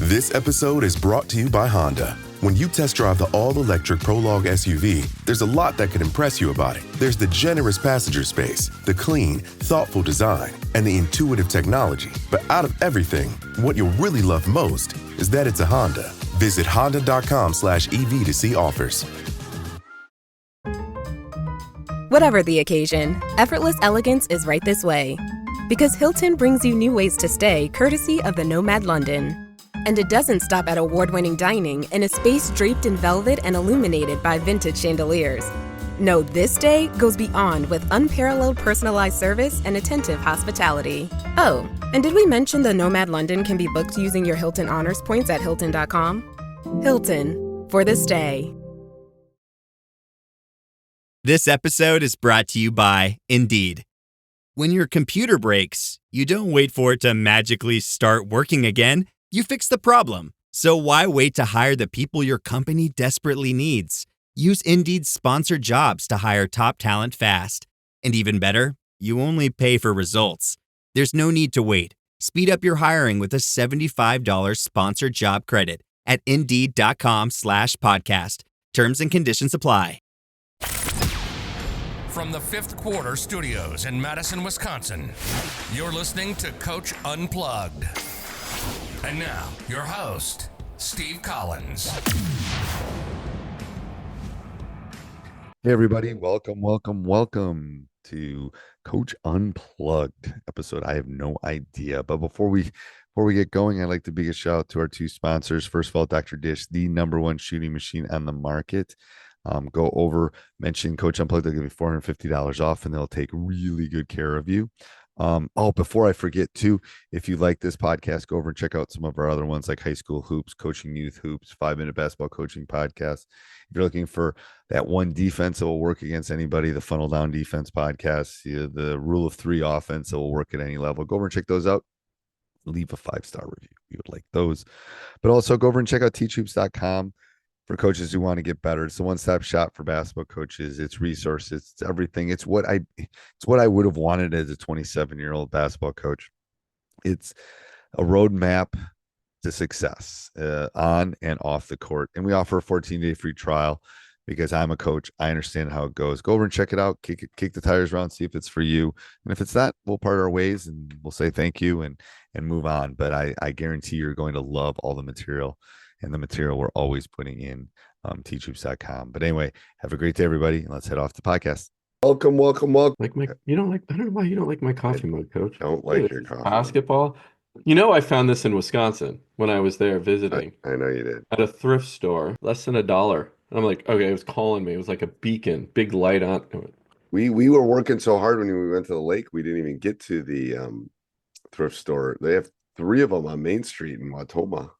This episode is brought to you by Honda. When you test drive the all-electric Prologue SUV, there's a lot that could impress you about it. There's the generous passenger space, the clean, thoughtful design, and the intuitive technology. But out of everything, what you'll really love most is that it's a Honda. Visit honda.com/EV to see offers. Whatever the occasion, effortless elegance is right this way. Because Hilton brings you new ways to stay courtesy of the Nomad London. And it doesn't stop at award-winning dining in a space draped in velvet and illuminated by vintage chandeliers. No, this day goes beyond with unparalleled personalized service and attentive hospitality. Oh, and did we mention the Nomad London can be booked using your Hilton Honors points at Hilton.com? Hilton, for this day. This episode is brought to you by Indeed. When your computer breaks, you don't wait for it to magically start working again. You fix the problem. So why wait to hire the people your company desperately needs? Use Indeed's sponsored jobs to hire top talent fast. And even better, you only pay for results. There's no need to wait. Speed up your hiring with a $75 sponsored job credit at Indeed.com/podcast. Terms and conditions apply. From the Fifth Quarter Studios in Madison, Wisconsin, you're listening to Coach Unplugged. And now, your host, Steve Collins. Hey, everybody. Welcome to Coach Unplugged episode. I have no idea. But before we get going, I'd like to big a shout out to our two sponsors. First of all, Dr. Dish, the number one shooting machine on the market. Go over, mention Coach Unplugged. They'll give you $450 off, and they'll take really good care of you. Before I forget too, if you like this podcast, go over and check out some of our other ones like High School Hoops, Coaching Youth Hoops, 5-Minute Basketball Coaching Podcast. If you're looking for that one defense that will work against anybody, the Funnel Down Defense Podcast, the Rule of 3 offense that will work at any level, go over and check those out. Leave a 5-star review. We would like those. But also go over and check out teachhoops.com. For coaches who want to get better. It's the one-stop shop for basketball coaches. It's resources, it's everything. It's what I would have wanted as a 27-year-old basketball coach. It's a roadmap to success on and off the court. And we offer a 14-day free trial because I'm a coach. I understand how it goes. Go over and check it out. Kick the tires around, see if it's for you. And if it's not, we'll part our ways and we'll say thank you and move on. But I guarantee you're going to love all the material. And the material we're always putting in teachhoops.com. But anyway, have a great day, everybody. And let's head off the podcast. Welcome. You don't like, I don't know why you don't like my coffee mug, Coach. Don't like your coffee. Basketball. I found this in Wisconsin when I was there visiting. I know you did. At a thrift store, less than $1. And I'm like, okay, it was calling me. It was like a beacon, big light on. We were working so hard when we went to the lake, we didn't even get to the thrift store. They have 3 of them on Main Street in Watoma.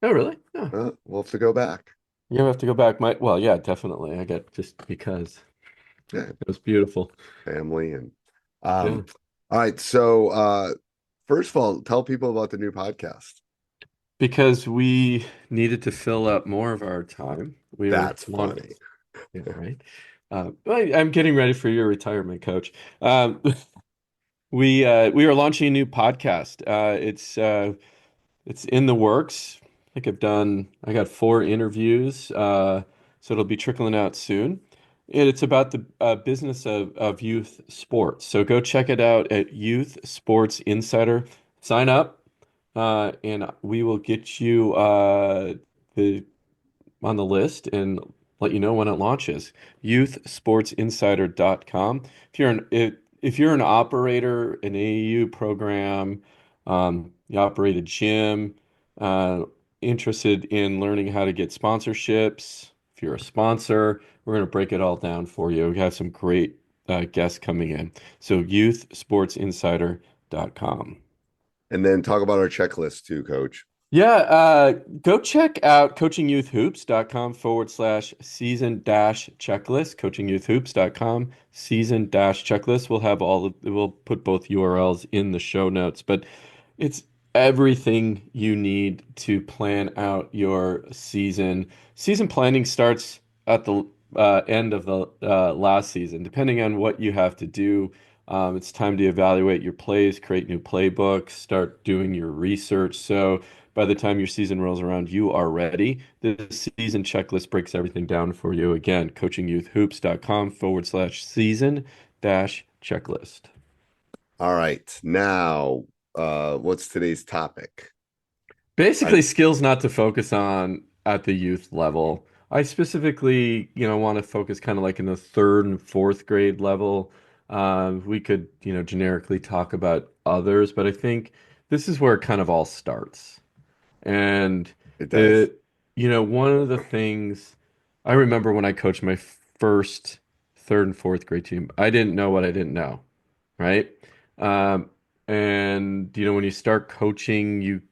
Oh, really? Oh. We'll have to go back. You have to go back. Yeah, definitely. I get just because. Yeah. It was beautiful. Family and Yeah. All right. So first of all, tell people about the new podcast. Because we needed to fill up more of our time. That's funny. Yeah, right. I'm getting ready for your retirement, Coach. We are launching a new podcast. It's in the works. I got 4 interviews, so it'll be trickling out soon. And it's about the business of youth sports. So go check it out at Youth Sports Insider. Sign up, and we will get you on the list and let you know when it launches. youthsportsinsider.com. If you're an operator, an AAU program, you operate a gym, interested in learning how to get sponsorships, if you're a sponsor, we're going to break it all down for you. We have some great guests coming in. So youthsportsinsider.com. And then talk about our checklist too, Coach. Yeah, go check out coachingyouthhoops.com/season-checklist, coachingyouthhoops.com/season-checklist. We'll put both URLs in the show notes, but it's everything you need to plan out your season. Season planning starts at the end of the last season, depending on what you have to do. It's time to evaluate your plays, create new playbooks, start doing your research. So by the time your season rolls around, you are ready. The season checklist breaks everything down for you. Again, coachingyouthhoops.com/season dash checklist. All right. Now, what's today's topic? I Basically, skills not to focus on at the youth level. I specifically, want to focus kind of like in the third and fourth grade level. We could, generically talk about others, but I think this is where it kind of all starts. And It does. it, one of the things I remember when I coached my first third and fourth grade team, I didn't know what I didn't know, right? Um, and when you start coaching,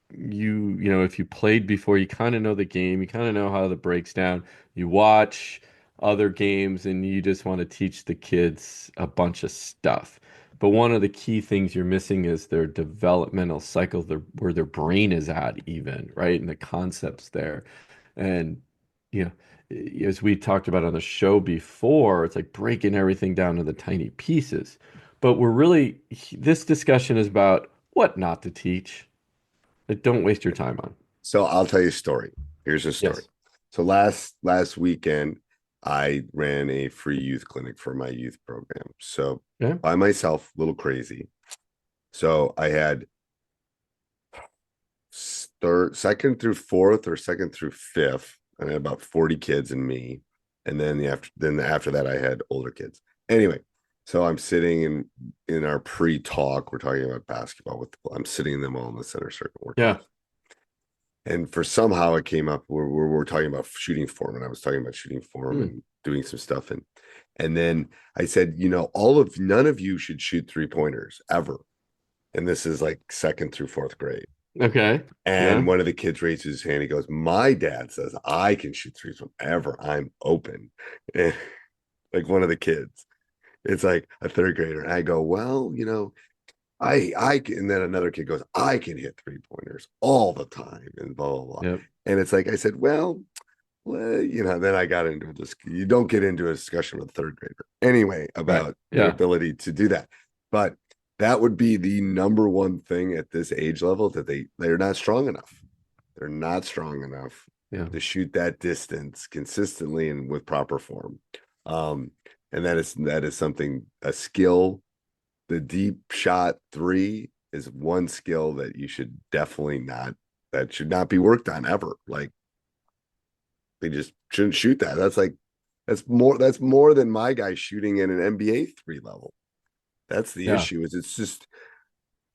if you played before, you kind of know the game, you kind of know how the breaks down. You watch other games and you just want to teach the kids a bunch of stuff. But one of the key things you're missing is their developmental cycle, where their brain is at, even, right? And the concepts there. And, you know, as we talked about on the show before, it's like breaking everything down to the tiny pieces. But this discussion is about what not to teach, that don't waste your time on. So I'll tell you a story. Here's a story. Yes. So last weekend, I ran a free youth clinic for my youth program. So Yeah. by myself, a little crazy. So I had second through fourth or second through fifth. I had about 40 kids and me. And then after that, I had older kids. Anyway, so I'm sitting in our pre-talk. We're talking about basketball. I'm sitting them all in the center circle working. Yeah. And for somehow it came up where we're talking about shooting form, and I was talking about shooting form and doing some stuff. And then I said, none of you should shoot 3-pointers ever. And this is like second through fourth grade. Okay. And Yeah. one of the kids raises his hand. He goes, my dad says I can shoot threes whenever I'm open. And like one of the kids, it's like a third grader. And I go, well, I can, and then another kid goes, I can hit 3-pointers all the time and blah, blah, blah. Yep. And it's like, I said, well, then I got into this. You don't get into a discussion with a third grader anyway about Right. their Yeah. ability to do that. But that would be the number one thing at this age level, that they're not strong enough. They're not strong enough Yeah. to shoot that distance consistently and with proper form. And that is something, a skill. The deep shot three is one skill that you should definitely that should not be worked on ever. Like, they just shouldn't shoot that. That's more than my guy shooting in an NBA 3 level. That's the Yeah. issue.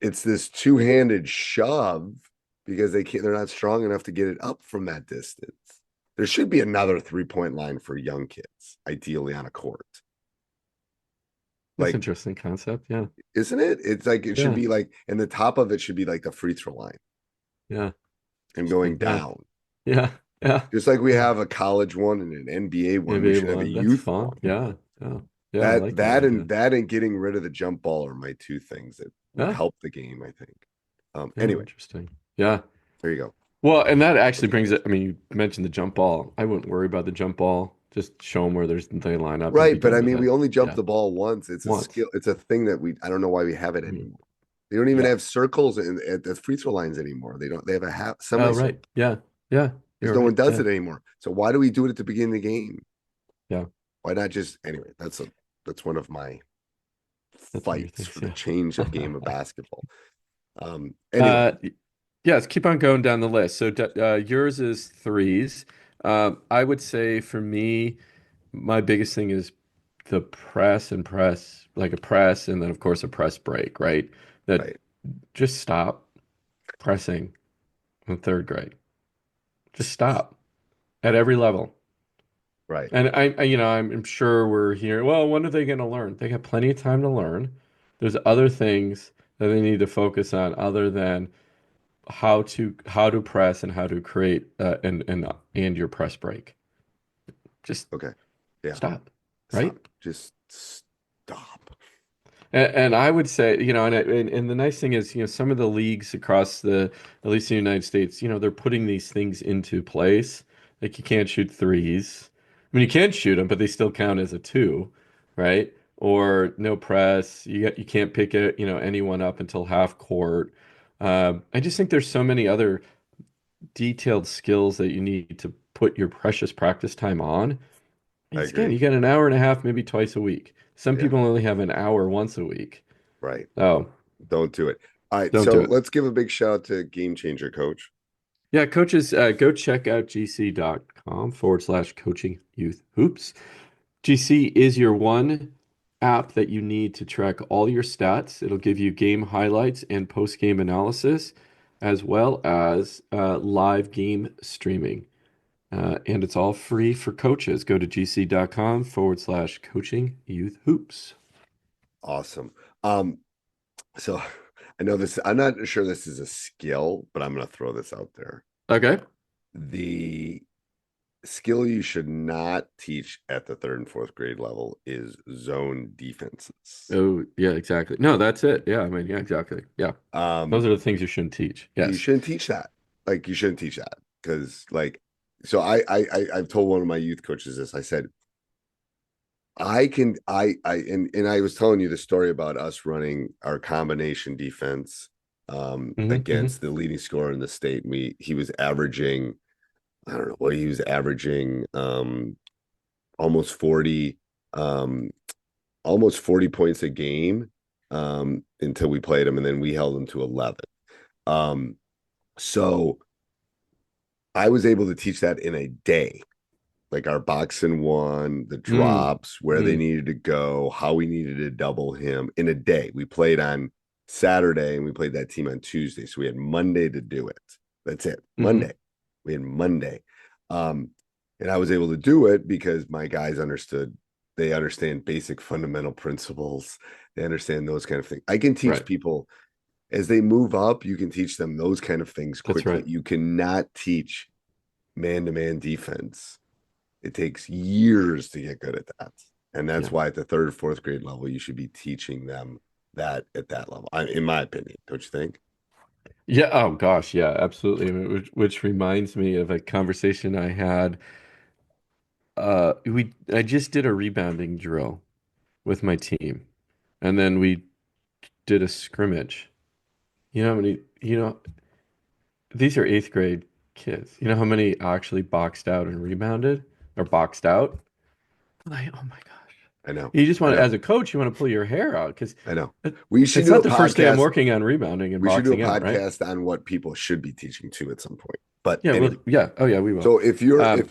It's this two-handed shove because they're not strong enough to get it up from that distance. There should be another 3-point line for young kids, ideally on a court. That's Like, interesting concept. Yeah. isn't it? It's like it should Yeah. be like, and the top of it should be like the free throw line Yeah. and going Yeah. down. Yeah. Yeah. Just like we Yeah. have a college one and an NBA one, we NBA should have a one. That's youth fun. one. Yeah. Yeah. Yeah. I like That idea. and getting rid of the jump ball are my two things that would Yeah. help the game, I think. Yeah. Anyway, Interesting. Yeah. there you go. Well, and that actually brings it. I mean, you mentioned the jump ball. I wouldn't worry about the jump ball. Just show them where they line up and Right, be but done I with mean, it. we only jump Yeah. the ball once. It's a Once. skill. It's a thing that I don't know why we have it Mm. anymore. They don't even Yeah. have circles at the free throw lines anymore. They have a Oh, semi-circle right. Yeah. Yeah. because You're no right. one does Yeah. it anymore. So why do we do it at the beginning of the game? Yeah. Why not just anyway? That's one of my That's one of your fights things. for the Yeah. change of game of basketball. Anyway, Yes, keep on going down the list. So yours is threes. I would say for me, my biggest thing is the press, like a press, and then of course a press break, right? That right, just stop pressing in third grade. Just stop at every level. right. And I'm sure we're here. Well, when are they going to learn? They got plenty of time to learn. There's other things that they need to focus on other than how to press and how to create and your press break. Just Okay, yeah. stop, right? Stop. Just stop. And I would say, and the nice thing is, some of the leagues across at least in the United States, they're putting these things into place. Like you can't shoot threes. I mean, you can shoot them, but they still count as a two, right? Or no press. You can't pick anyone up until half court. I just think there's so many other detailed skills that you need to put your precious practice time on. I Because again, agree. you get an hour and a half, maybe twice a week. Some Yeah, people only have an hour once a week. right. Oh, Don't do it. All right, don't so do it. let's give a big shout out to Game Changer Coach. Yeah, coaches, go check out gc.com/coaching youth hoops. GC is your one app that you need to track all your stats. It'll give you game highlights and post-game analysis, as well as live game streaming. And it's all free for coaches. Go to gc.com/coaching youth hoops. Awesome. So I know this, I'm not sure this is a skill, but I'm going to throw this out there. Okay. The skill you should not teach at the third and fourth grade level is zone defenses. Oh, yeah, exactly. No, that's it. Yeah, I mean, yeah, exactly. Yeah. Those are the things you shouldn't teach. You Yes. shouldn't teach that. Like you shouldn't teach that because so I've told one of my youth coaches this. I said, and I was telling you the story about us running our combination defense Hmm. against the leading scorer in the state. He was averaging, I don't know what he was averaging, almost 40, um, almost 40 points a game until we played him, and then we held him to 11. Um, so I was able to teach that in a day, like our box and one, the Mm, drops, where they mm, needed to go, how we needed to double him in a day. We played on Saturday and we played that team on Tuesday. So we had Monday to do it. That's it. hmm. Monday. We had Monday. Um, and I was able to do it because my guys understood, they understand basic fundamental principles. They understand those kind of things. I can teach Right. people as they move up, you can teach them those kind of things That's quickly. right. You cannot teach man-to-man defense. It takes years to get good at that. And that's Yeah. why at the third or fourth grade level, you should be teaching them that at that level, in my opinion. Don't you think? Yeah. Oh gosh. Yeah, absolutely. I mean, which reminds me of a conversation I had. I just did a rebounding drill with my team, and then we did a scrimmage. You know how many, these are eighth grade kids. You know how many actually boxed out and rebounded or boxed out? Like, oh my gosh. I know. You just I want to, know. as a coach, you want to pull your hair out because I know. We should it's do a not the first day I'm podcast. working on rebounding and We should do a boxing out, right? podcast on what people should be teaching too at some point. But Yeah, well, anyway, yeah. Oh yeah, we will. so Um, if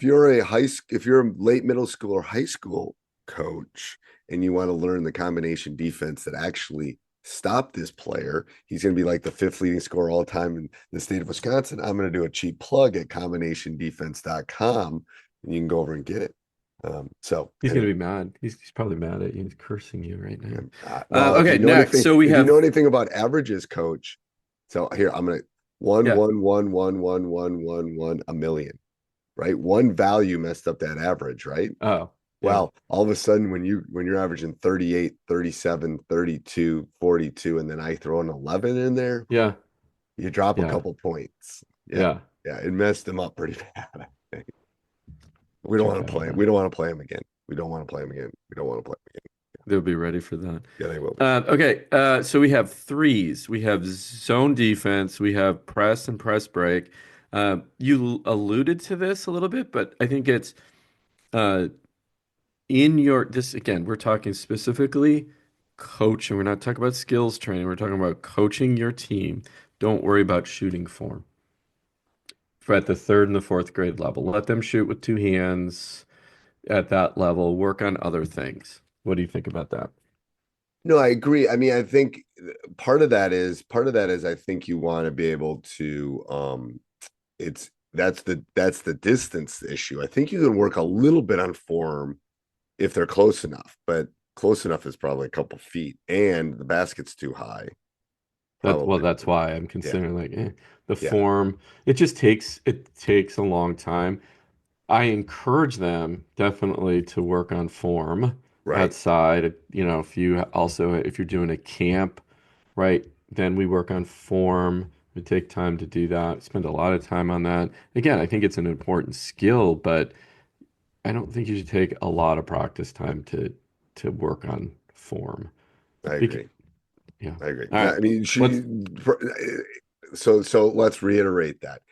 you're a late middle school or high school coach and you want to learn the combination defense that actually stop this player, he's going to be like the fifth leading scorer all time in the state of Wisconsin. I'm going to do a cheap plug at combinationdefense.com and you can go over and get it. So he's gonna anyway, be mad. He's probably mad at you. He's cursing you right now. well, Okay, next. So we if you know have, anything about averages, coach. So here I'm going to one, yeah. one, one, one, one, one, one, one, a million, right? One value messed up that average, right? Oh, yeah, Well, all of a sudden when you're averaging 38, 37, 32, 42, and then I throw an 11 in there, yeah, you drop a yeah, couple points. Yeah. yeah. Yeah, it messed them up pretty bad. I think. We don't Too want to bad, play him. huh? We don't want to play him again. We don't want to play him again. We don't want to play him again. They'll be ready for that. Yeah, they will be. Okay, so we have threes. We have zone defense. We have press and press break. You alluded to this a little bit, but I think it's uh, in your this again. We're talking specifically coaching. We're not talking about skills training. We're talking about coaching your team. Don't worry about shooting form for at the third and the fourth grade level. Let them shoot with two hands at that level. Work on other things. What do you think about that? No, I agree. I mean, I think part of that is I think you want to be able to it's that's the distance issue. I think you can work a little bit on form if they're close enough, but close enough is probably a couple feet and the basket's too high. Well, Probably. that's why I'm Yeah. considering like the Yeah. form. It takes a long time. I encourage them definitely to work on form Right. outside. If you're doing a camp, right, then we work on form. We take time to do that. Spend a lot of time on that. Again, I think it's an important skill, but I don't think you should take a lot of practice time to work on form. I Bec- agree. yeah. I agree. All I right. mean, Let's So let's reiterate that.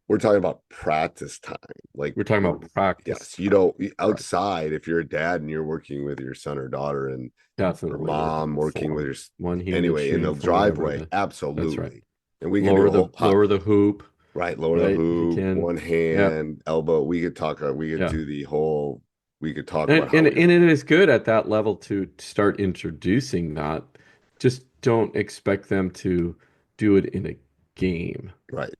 We're talking about practice time. Like We're talking about practice. Yes, you don't outside. If you're a dad and you're working with your son or daughter, and Definitely. or mom working with your one human anyway in the shooting for driveway, whatever absolutely. That's right. And we can Lower do a whole lower the hoop. right, lower right, the if you hoop, can. one hand, elbow. We could talk. We could Yeah. do the whole. We could talk And about how and, we do and it. it is good at that level to start introducing that. Just don't expect them to do it in a game. Right.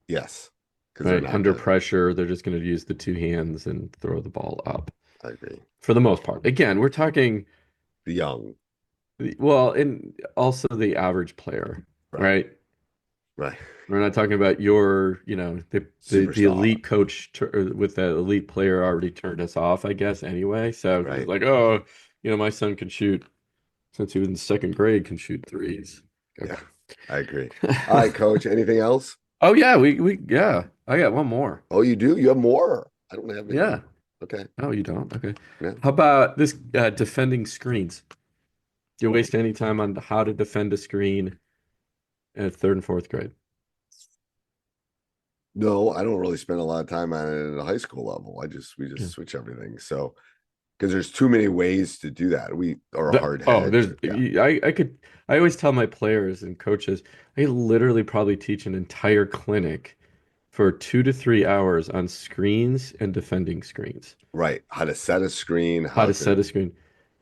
Yes. Because Right. they're not Under gonna, pressure, they're just going to use the two hands and throw the ball up I agree. for the most part. Again, we're talking, The young. well, and also the average player, right? Right. We're not talking about your, the Superstar. elite coach with that elite player already turned us off, I guess, anyway. So Right. it's like, oh, my son can shoot, since he was in second grade, can shoot threes. Okay. Yeah, I agree. All right, Coach. Anything else? Oh yeah, yeah. I got one more. Oh, you do? You have more? I don't have any. Yeah. Okay. Oh, you don't? Okay. Yeah. How about this defending screens? Do you waste any time on how to defend a screen at third and fourth grade? No, I don't really spend a lot of time on it at a high school level. We just Yeah. switch everything. So because there's too many ways to do that. We are a hard Oh, head. there's Yeah. I always tell my players and coaches, I literally probably teach an entire clinic for 2 to 3 hours on screens and defending screens. Right. How to set a screen, How to set a screen.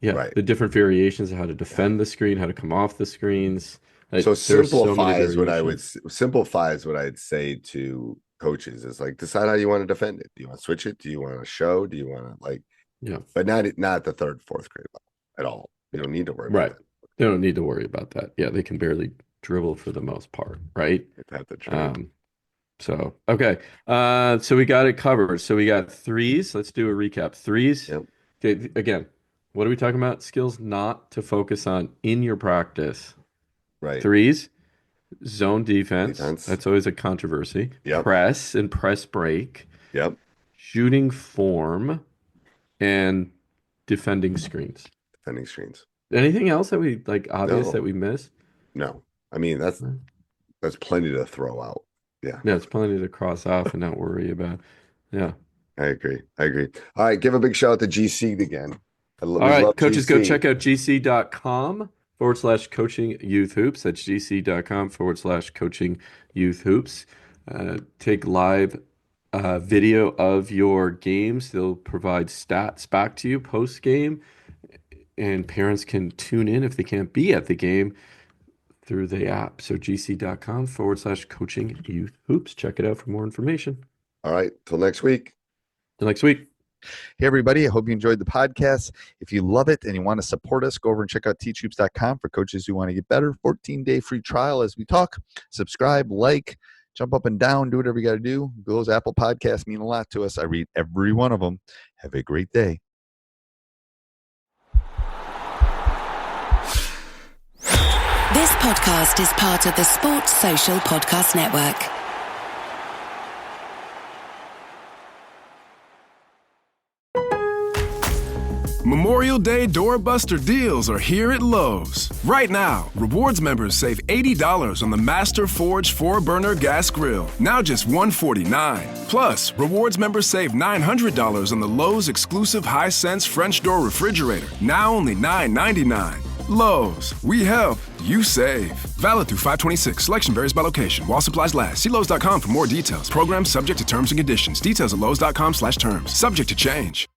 Yeah, Right. the different variations of how to defend the screen, how to come off the screens. So There's so many simplify is what I'd say to coaches is like decide how you want to defend it. Do you want to switch it? Do you want to show? Do you want to Yeah. but not at the third, fourth grade level at all. You don't need to worry Right. about that. They don't need to worry about that. Yeah, they can barely dribble for the most part, right? You have to train. So okay. So we got it covered. So we got threes. Let's do a recap. Threes. Yep. Okay, again, what are we talking about? Skills not to focus on in your practice. Right. Threes, zone defense. Defense. That's always a controversy. Yep. Press and press break. Yep. Shooting form and defending screens. Defending screens. Anything else that we obvious No. that we missed? No. I mean that's plenty to throw out. Yeah. Yeah, it's plenty to cross off and not worry about. Yeah. I agree. All right, give a big shout out to GC again. All right, coaches, go check out gc.com/coaching youth hoops. That's gc.com/coaching youth hoops. Take live video of your games. They'll provide stats back to you post game, and parents can tune in if they can't be at the game through the app. So gc.com/coaching youth hoops. Check it out for more information. All right, till next week. Till next week. Hey, everybody. I hope you enjoyed the podcast. If you love it and you want to support us, go over and check out teachhoops.com for coaches who want to get better. 14-day free trial as we talk. Subscribe, jump up and down, do whatever you got to do. Those Apple podcasts mean a lot to us. I read every one of them. Have a great day. This podcast is part of the Sports Social Podcast Network. Memorial Day doorbuster deals are here at Lowe's. Right now, rewards members save $80 on the Master Forge 4-burner gas grill, now just $149. Plus, rewards members save $900 on the Lowe's exclusive Hisense French door refrigerator, now only $999. Lowe's, we help, you save. Valid through 5/26. Selection varies by location. While supplies last. See Lowe's.com for more details. Program subject to terms and conditions. Details at Lowe's.com/terms. Subject to change.